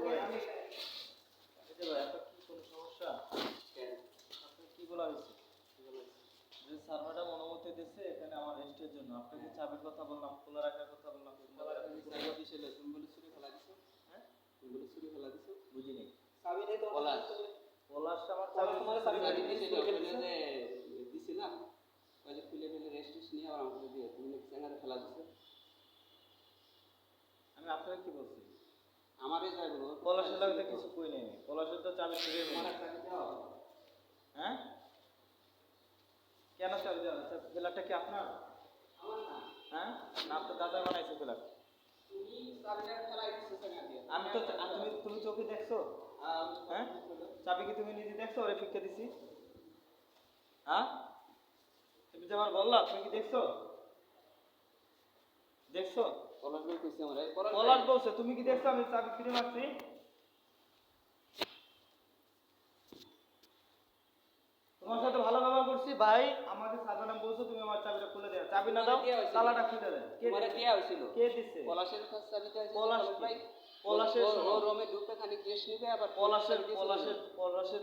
ভাই আপনার কি কোনো সমস্যা? আপনার কি বলা হয়েছে? যে সার্ভারটা অনুমতি দিচ্ছে এখানে আমার রেস্টের জন্য, আপনাকে চাবির কথা বললাম, খোলা রাখার কথা বললাম, বুঝিনি। পলাশ আমার চাবি দিছিলাম ওই যে খুলে ফেলে রেস্ট নিয়ে আবার আমাকে দিয়ে তুমি চ্যানেলে ফেলা দিছো। আমি আপনাকে কি বলছি? আমারই যাই বলো পলাশের লাগতে কিছু কই নেই, পলাশের তো চাবি ছিঁড়ে হ্যাঁ কেন চাবি দেওয়া? ফ্ল্যাটটা কি আপনার? হ্যাঁ না, আপনার দাদা বানাইছে ফ্ল্যাট। আমি তো তুমি চোখে দেখছো? হ্যাঁ চাবি কি তুমি নিজে দেখছো? ওরে ফিক্কা দিছি। হ্যাঁ তুমি যে আমার বললা, তুমি কি দেখছো? দেখছো? পলাশ বলছে তুমি কি দেখছো আমি চাবি ফিরে মারছি? তোমার সাথে ভালো ব্যবহার করছি ভাই, আমাকে সাজানাম বলছো, তুমি আমার চাবিটা খুলে দাও। চাবি না দাও, তালাটা খুলে দেন। তোমারে দেয়া হইছিল। কে দিছে? পলাশের কাছে চাবিটা আছে। পলাশ ভাই, পলাশের ওর রুমে ঢুকতে খালি রেস্ট নিবে আবার পলাশের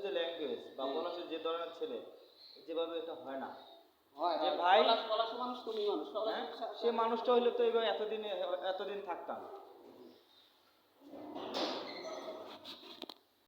যে ল্যাঙ্গুয়েজ বা পলাশের যে ধরনের ছেলে, যেভাবে এটা হয় না। হয় যে ভাই পলাশ মানুষ, তুমি মানুষ, সে মানুষটা হইলে তো এবার এতদিন থাকতাম।